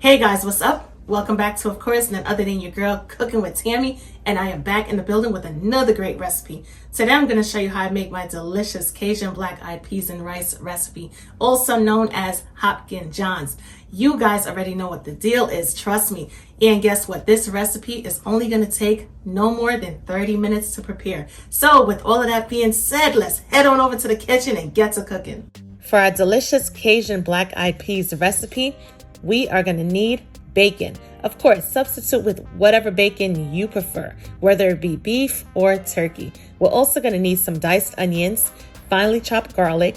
Hey guys, what's up? Welcome back to, of course, none other than your girl Cooking with Tammy, and I am back in the building with another great recipe. Today I'm going to show you how I make my delicious Cajun black eyed peas and rice recipe, also known as Hoppin John's. You guys already know what the deal is, trust me. And guess what? This recipe is only going to take no more than 30 minutes to prepare. So with all of that being said, let's head on over to the kitchen and get to cooking. For our delicious Cajun black eyed peas recipe, we are going to need bacon. Of course, substitute with whatever bacon you prefer, whether it be beef or turkey. We're also going to need some diced onions, finely chopped garlic,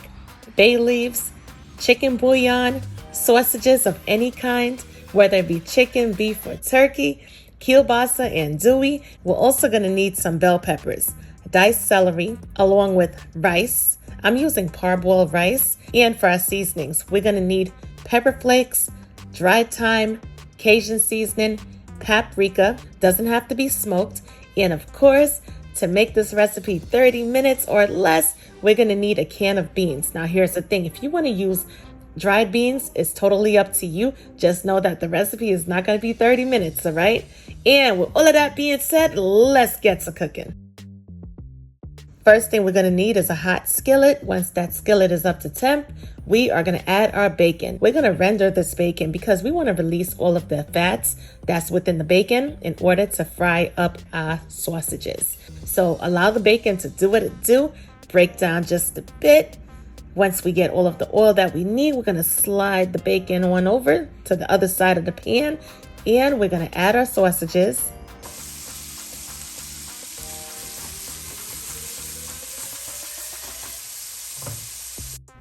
bay leaves, chicken bouillon, sausages of any kind, whether it be chicken, beef, or turkey, kielbasa and andouille. We're also going to need some bell peppers, diced celery, along with rice. I'm using parboiled rice. And for our seasonings, we're going to need pepper flakes, dried thyme, Cajun seasoning, paprika, doesn't have to be smoked, and of course, to make this recipe 30 minutes or less, we're going to need a can of beans. Now here's the thing, if you want to use dried beans, it's totally up to you. Just know that the recipe is not going to be 30 minutes, all right? And with all of that being said, let's get to cooking. First thing we're going to need is a hot skillet. Once that skillet is up to temp, we are going to add our bacon. We're going to render this bacon because we want to release all of the fats that's within the bacon in order to fry up our sausages. So allow the bacon to do what it do, break down just a bit. Once we get all of the oil that we need, we're going to slide the bacon on over to the other side of the pan, and we're going to add our sausages.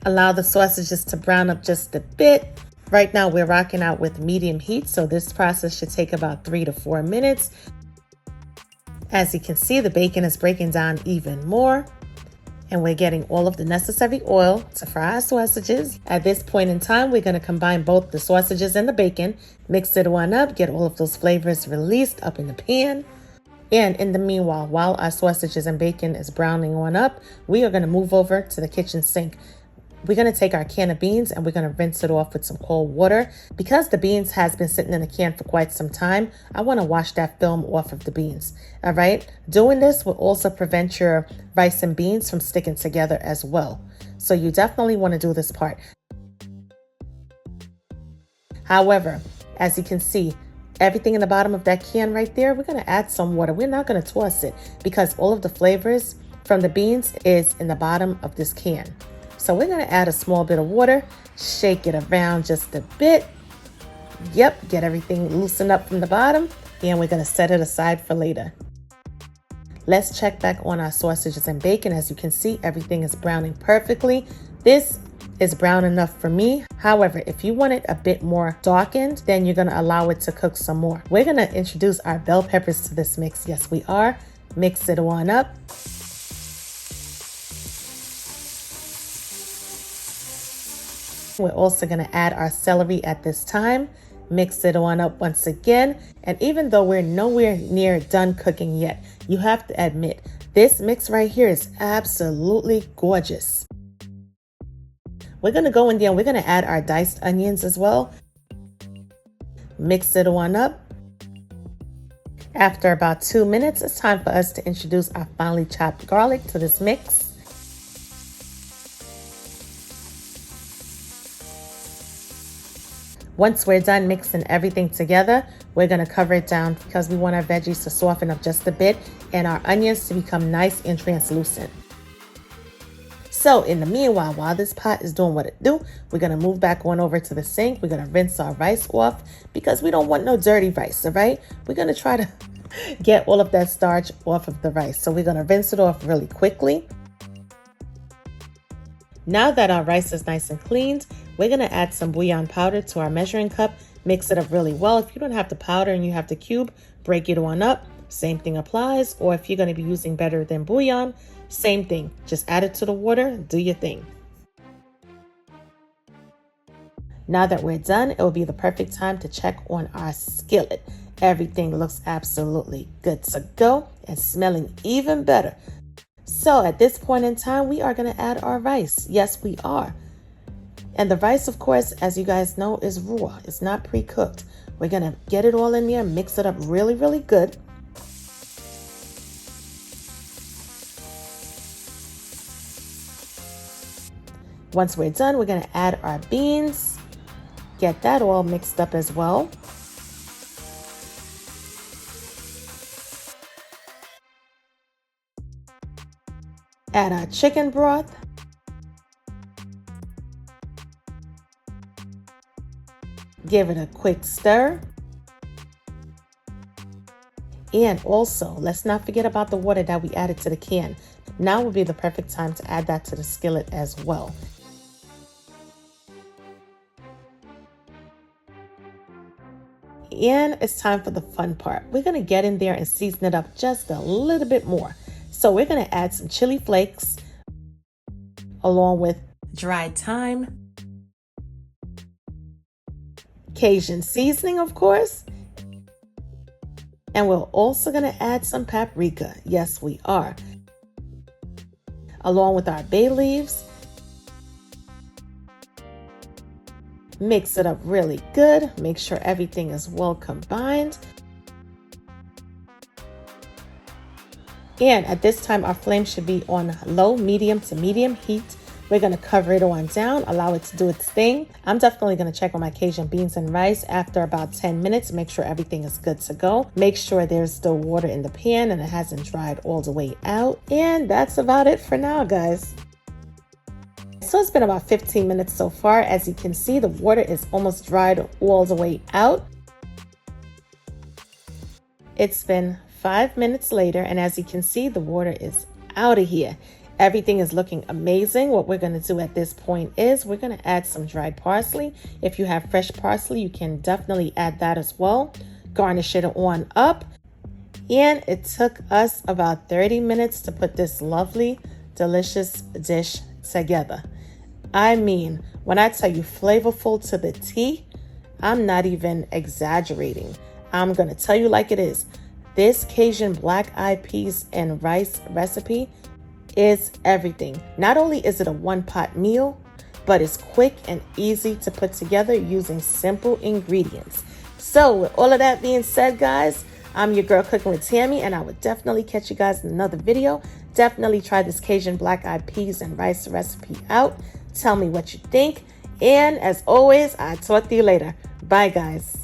Allow the sausages to brown up just a bit. Right now we're rocking out with medium heat, so this process should take about 3 to 4 minutes. As you can see, the bacon is breaking down even more, and we're getting all of the necessary oil to fry our sausages. At this point in time, we're going to combine both the sausages and the bacon, mix it one up, get all of those flavors released up in the pan. And in the meanwhile, while our sausages and bacon is browning on up, we are going to move over to the kitchen sink. We're going to take our can of beans and we're going to rinse it off with some cold water. Because the beans has been sitting in the can for quite some time, I want to wash that film off of the beans. All right. Doing this will also prevent your rice and beans from sticking together as well. So you definitely want to do this part. However, as you can see, everything in the bottom of that can right there, we're going to add some water. We're not going to toss it because all of the flavors from the beans is in the bottom of this can. So we're going to add a small bit of water, shake it around just a bit. Yep, get everything loosened up from the bottom, and we're going to set it aside for later. Let's check back on our sausages and bacon. As you can see, everything is browning perfectly. This is brown enough for me. However, if you want it a bit more darkened, then you're going to allow it to cook some more. We're going to introduce our bell peppers to this mix. Yes, we are. Mix it on up. We're also going to add our celery at this time, mix it on up once again. And even though we're nowhere near done cooking yet, you have to admit, this mix right here is absolutely gorgeous. We're going to go in there and we're going to add our diced onions as well. Mix it on up. After about 2 minutes, it's time for us to introduce our finely chopped garlic to this mix. Once we're done mixing everything together, we're going to cover it down because we want our veggies to soften up just a bit and our onions to become nice and translucent. So in the meanwhile, while this pot is doing what it do, we're going to move back on over to the sink. We're going to rinse our rice off because we don't want no dirty rice, all right? We're going to try to get all of that starch off of the rice. So we're going to rinse it off really quickly. Now that our rice is nice and cleaned, we're going to add some bouillon powder to our measuring cup. Mix it up really well. If you don't have the powder and you have the cube, break it on up. Same thing applies. Or if you're going to be using better than bouillon, same thing. Just add it to the water, do your thing. Now that we're done, it will be the perfect time to check on our skillet. Everything looks absolutely good to go and smelling even better. So at this point in time, we are going to add our rice. Yes, we are. And the rice, of course, as you guys know, is raw. It's not pre-cooked. We're gonna get it all in there, mix it up really, really good. Once we're done, we're gonna add our beans, get that all mixed up as well. Add our chicken broth. Give it a quick stir. And also, let's not forget about the water that we added to the can. Now would be the perfect time to add that to the skillet as well. And it's time for the fun part. We're gonna get in there and season it up just a little bit more. So we're gonna add some chili flakes along with dried thyme, Cajun seasoning, of course. And we're also gonna add some paprika. Yes, we are. Along with our bay leaves. Mix it up really good. Make sure everything is well combined. And at this time, our flame should be on low, medium to medium heat. We're gonna cover it on down, allow it to do its thing. I'm definitely gonna check on my Cajun beans and rice after about 10 minutes, make sure everything is good to go. Make sure there's still water in the pan and it hasn't dried all the way out. And that's about it for now, guys. So it's been about 15 minutes so far. As you can see, the water is almost dried all the way out. It's been 5 minutes later, and as you can see, the water is out of here. Everything is looking amazing. What we're going to do at this point is we're going to add some dried parsley. If you have fresh parsley, you can definitely add that as well. Garnish it on up. And it took us about 30 minutes to put this lovely, delicious dish together. I mean, when I tell you flavorful to the T, I'm not even exaggerating. I'm going to tell you like it is. This Cajun black-eyed peas and rice recipe is everything. Not only is it a one-pot meal, but it's quick and easy to put together using simple ingredients. So with all of that being said, guys, I'm your girl Cooking with Tammy, and I would definitely catch you guys in another video. Definitely try this Cajun black-eyed peas and rice recipe out. Tell me what you think. And as always, I'll talk to you later. Bye, guys.